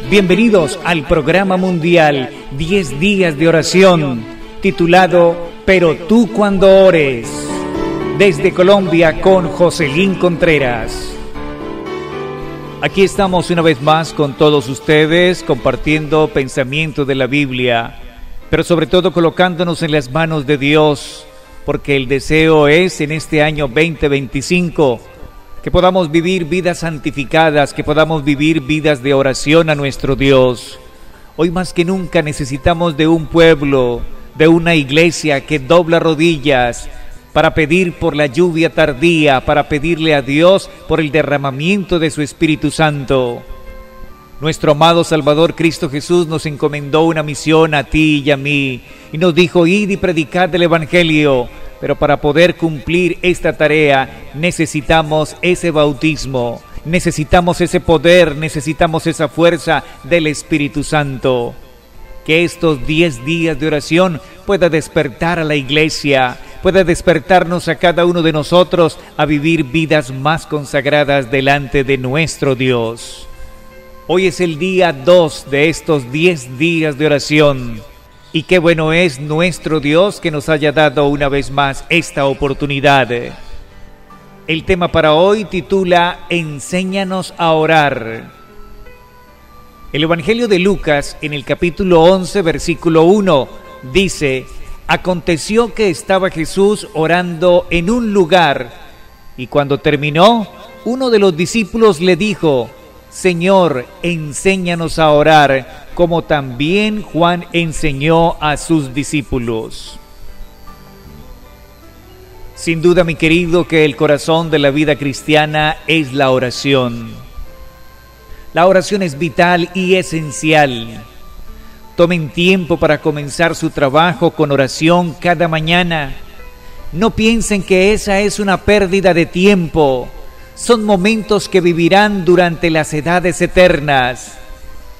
Bienvenidos al programa mundial 10 días de oración, titulado Pero tú cuando ores. Desde Colombia con Joselín Contreras. Aquí estamos una vez más con todos ustedes, compartiendo pensamientos de la Biblia, pero sobre todo colocándonos en las manos de Dios, porque el deseo es en este año 2025 que podamos vivir vidas santificadas, que podamos vivir vidas de oración a nuestro Dios. Hoy más que nunca necesitamos de un pueblo, de una iglesia que dobla rodillas para pedir por la lluvia tardía, para pedirle a Dios por el derramamiento de su Espíritu Santo. Nuestro amado Salvador Cristo Jesús nos encomendó una misión a ti y a mí, y nos dijo: id y predicad el Evangelio. Pero para poder cumplir esta tarea necesitamos ese bautismo, necesitamos ese poder, necesitamos esa fuerza del Espíritu Santo. Que estos 10 días de oración pueda despertar a la iglesia, pueda despertarnos a cada uno de nosotros a vivir vidas más consagradas delante de nuestro Dios. Hoy es el día 2 de estos 10 días de oración. Y qué bueno es nuestro Dios que nos haya dado una vez más esta oportunidad. El tema para hoy titula Enséñanos a orar. El Evangelio de Lucas, en el capítulo 11, versículo 1, dice: aconteció que estaba Jesús orando en un lugar, y cuando terminó, uno de los discípulos le dijo: Señor, enséñanos a orar, como también Juan enseñó a sus discípulos. Sin duda, mi querido, que el corazón de la vida cristiana es la oración. La oración es vital y esencial. Tomen tiempo para comenzar su trabajo con oración cada mañana. No piensen que esa es una pérdida de tiempo. Son momentos que vivirán durante las edades eternas.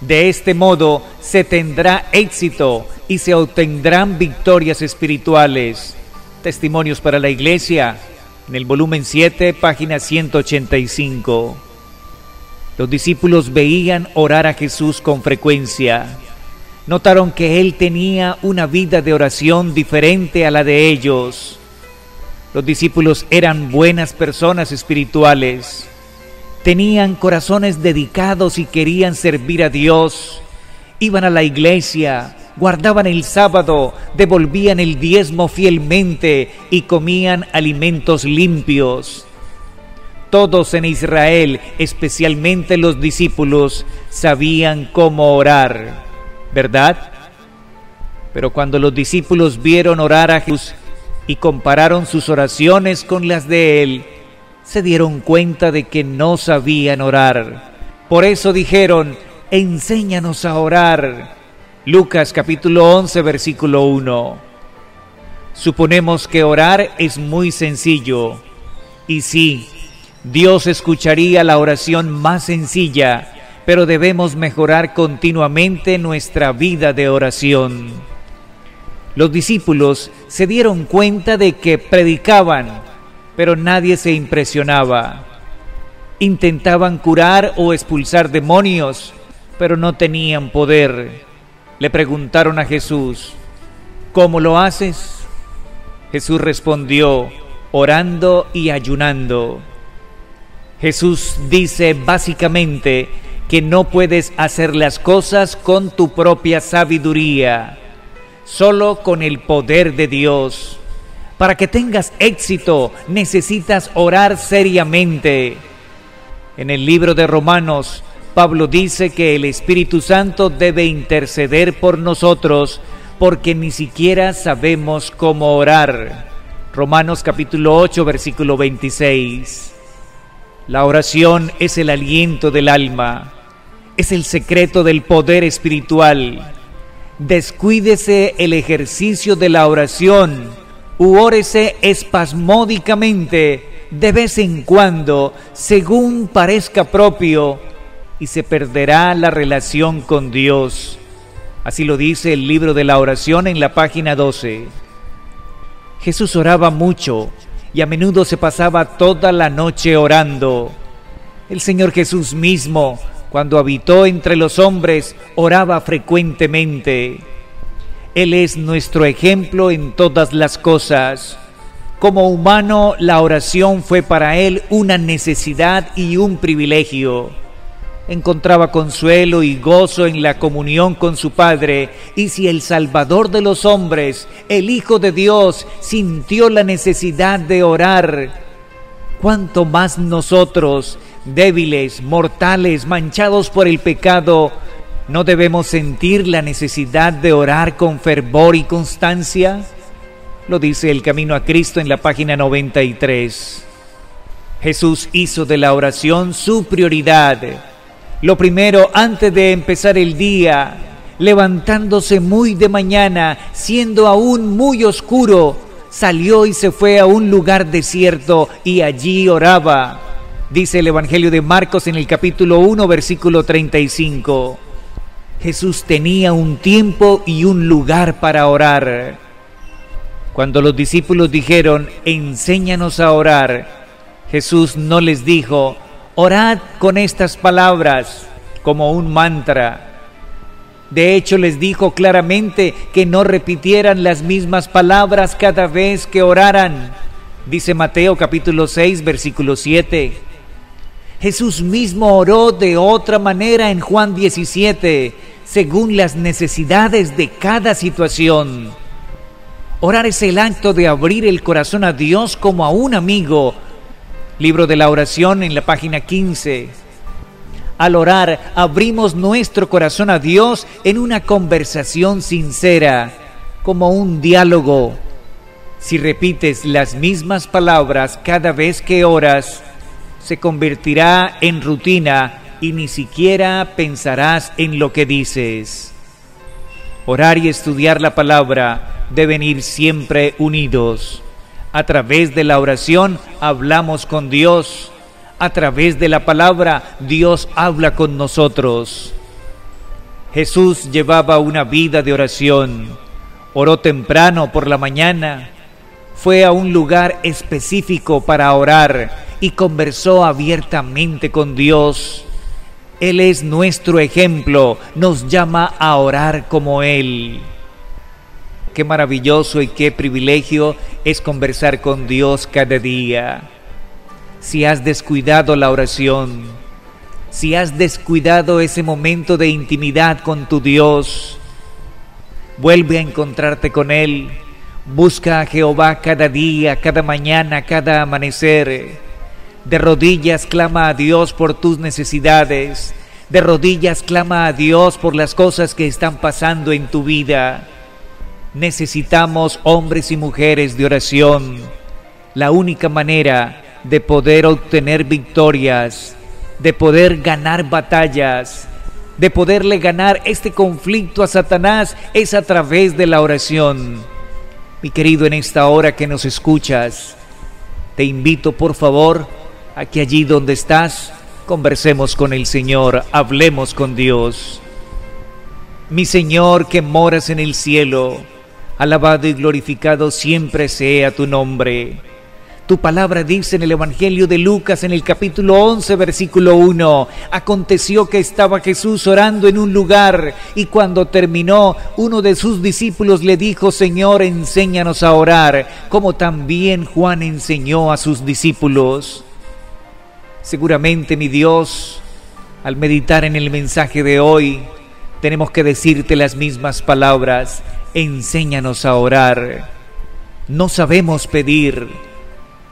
De este modo se tendrá éxito y se obtendrán victorias espirituales. Testimonios para la Iglesia, en el volumen 7, página 185. Los discípulos veían orar a Jesús con frecuencia. Notaron que Él tenía una vida de oración diferente a la de ellos. Los discípulos eran buenas personas espirituales. Tenían corazones dedicados y querían servir a Dios. Iban a la iglesia, guardaban el sábado, devolvían el diezmo fielmente y comían alimentos limpios. Todos en Israel, especialmente los discípulos, sabían cómo orar, ¿verdad? Pero cuando los discípulos vieron orar a Jesús y compararon sus oraciones con las de Él, se dieron cuenta de que no sabían orar. Por eso dijeron: enséñanos a orar. Lucas capítulo 11, versículo 1. Suponemos que orar es muy sencillo. Y sí, Dios escucharía la oración más sencilla, pero debemos mejorar continuamente nuestra vida de oración. Los discípulos se dieron cuenta de que predicaban, pero nadie se impresionaba. Intentaban curar o expulsar demonios, pero no tenían poder. Le preguntaron a Jesús: ¿cómo lo haces? Jesús respondió: orando y ayunando. Jesús dice básicamente que no puedes hacer las cosas con tu propia sabiduría, solo con el poder de Dios. Para que tengas éxito, necesitas orar seriamente. En el libro de Romanos, Pablo dice que el Espíritu Santo debe interceder por nosotros, porque ni siquiera sabemos cómo orar. Romanos capítulo 8, versículo 26. La oración es el aliento del alma, es el secreto del poder espiritual. Descuídese el ejercicio de la oración, u órese espasmódicamente, de vez en cuando, según parezca propio, y se perderá la relación con Dios. Así lo dice el libro de la oración en la página 12. Jesús oraba mucho y a menudo se pasaba toda la noche orando. El Señor Jesús mismo, cuando habitó entre los hombres, oraba frecuentemente. Él es nuestro ejemplo en todas las cosas. Como humano, la oración fue para él una necesidad y un privilegio. Encontraba consuelo y gozo en la comunión con su Padre, y si el Salvador de los hombres, el Hijo de Dios, sintió la necesidad de orar, ¿cuánto más nosotros, débiles, mortales, manchados por el pecado, no debemos sentir la necesidad de orar con fervor y constancia? Lo dice El Camino a Cristo en la página 93. Jesús hizo de la oración su prioridad. Lo primero, antes de empezar el día, levantándose muy de mañana, siendo aún muy oscuro, salió y se fue a un lugar desierto y allí oraba. Dice el Evangelio de Marcos en el capítulo 1, versículo 35. Jesús tenía un tiempo y un lugar para orar. Cuando los discípulos dijeron, enséñanos a orar, Jesús no les dijo, orad con estas palabras, como un mantra. De hecho, les dijo claramente que no repitieran las mismas palabras cada vez que oraran. Dice Mateo capítulo 6, versículo 7. Jesús mismo oró de otra manera en Juan 17, según las necesidades de cada situación. Orar es el acto de abrir el corazón a Dios como a un amigo. Libro de la oración en la página 15. Al orar, abrimos nuestro corazón a Dios en una conversación sincera, como un diálogo. Si repites las mismas palabras cada vez que oras, se convertirá en rutina y ni siquiera pensarás en lo que dices. Orar y estudiar la palabra deben ir siempre unidos. A través de la oración hablamos con Dios. A través de la palabra Dios habla con nosotros. Jesús llevaba una vida de oración. Oró temprano por la mañana. Fue a un lugar específico para orar y conversó abiertamente con Dios. Él es nuestro ejemplo, nos llama a orar como Él. Qué maravilloso y qué privilegio es conversar con Dios cada día. Si has descuidado la oración, si has descuidado ese momento de intimidad con tu Dios, vuelve a encontrarte con Él. Busca a Jehová cada día, cada mañana, cada amanecer. De rodillas clama a Dios por tus necesidades. De rodillas clama a Dios por las cosas que están pasando en tu vida. Necesitamos hombres y mujeres de oración. La única manera de poder obtener victorias, de poder ganar batallas, de poderle ganar este conflicto a Satanás es a través de la oración. Mi querido, en esta hora que nos escuchas, te invito por favor a que allí donde estás, conversemos con el Señor, hablemos con Dios. Mi Señor que moras en el cielo, alabado y glorificado siempre sea tu nombre. Tu palabra dice en el Evangelio de Lucas, en el capítulo 11, versículo 1, aconteció que estaba Jesús orando en un lugar, y cuando terminó, uno de sus discípulos le dijo, Señor, enséñanos a orar, como también Juan enseñó a sus discípulos. Seguramente, mi Dios, al meditar en el mensaje de hoy, tenemos que decirte las mismas palabras, enséñanos a orar. No sabemos pedir,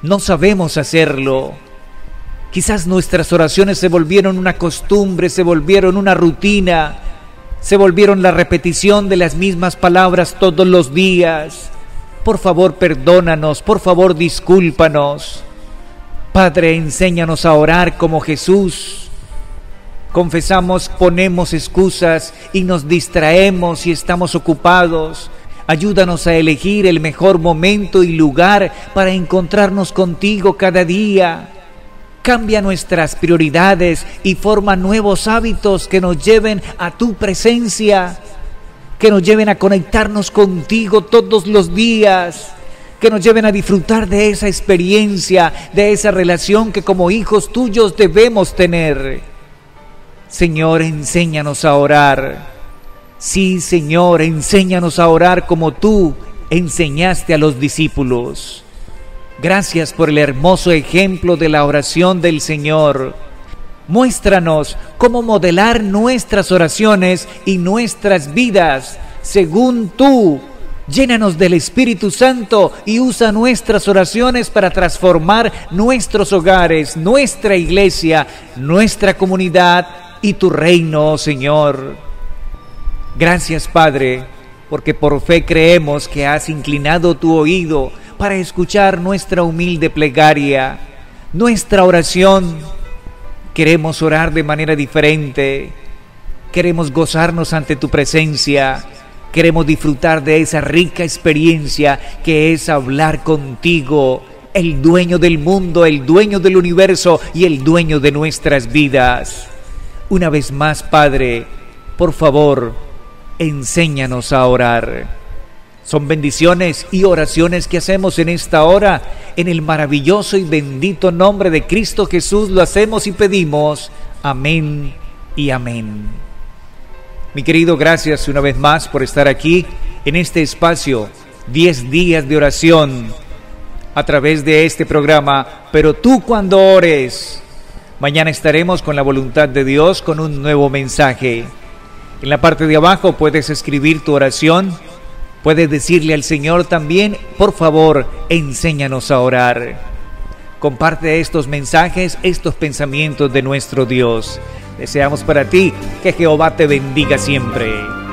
no sabemos hacerlo. Quizás nuestras oraciones se volvieron una costumbre, se volvieron una rutina, se volvieron la repetición de las mismas palabras todos los días. Por favor, perdónanos, por favor, discúlpanos. Padre, enséñanos a orar como Jesús. Confesamos, ponemos excusas y nos distraemos y estamos ocupados. Ayúdanos a elegir el mejor momento y lugar para encontrarnos contigo cada día. Cambia nuestras prioridades y forma nuevos hábitos que nos lleven a tu presencia, que nos lleven a conectarnos contigo todos los días, que nos lleven a disfrutar de esa experiencia, de esa relación que como hijos tuyos debemos tener. Señor, enséñanos a orar. Sí, Señor, enséñanos a orar como tú enseñaste a los discípulos. Gracias por el hermoso ejemplo de la oración del Señor. Muéstranos cómo modelar nuestras oraciones y nuestras vidas según tú. Llénanos del Espíritu Santo y usa nuestras oraciones para transformar nuestros hogares, nuestra iglesia, nuestra comunidad y tu reino, oh Señor. Gracias, Padre, porque por fe creemos que has inclinado tu oído para escuchar nuestra humilde plegaria, nuestra oración. Queremos orar de manera diferente, queremos gozarnos ante tu presencia, queremos disfrutar de esa rica experiencia que es hablar contigo, el dueño del mundo, el dueño del universo y el dueño de nuestras vidas. Una vez más, Padre, por favor, enséñanos a orar. Son bendiciones y oraciones que hacemos en esta hora. En el maravilloso y bendito nombre de Cristo Jesús lo hacemos y pedimos. Amén y amén. Mi querido, gracias una vez más por estar aquí en este espacio, 10 días de oración a través de este programa. Pero tú cuando ores, mañana estaremos con la voluntad de Dios con un nuevo mensaje. En la parte de abajo puedes escribir tu oración. Puedes decirle al Señor también, por favor, enséñanos a orar. Comparte estos mensajes, estos pensamientos de nuestro Dios. Deseamos para ti que Jehová te bendiga siempre.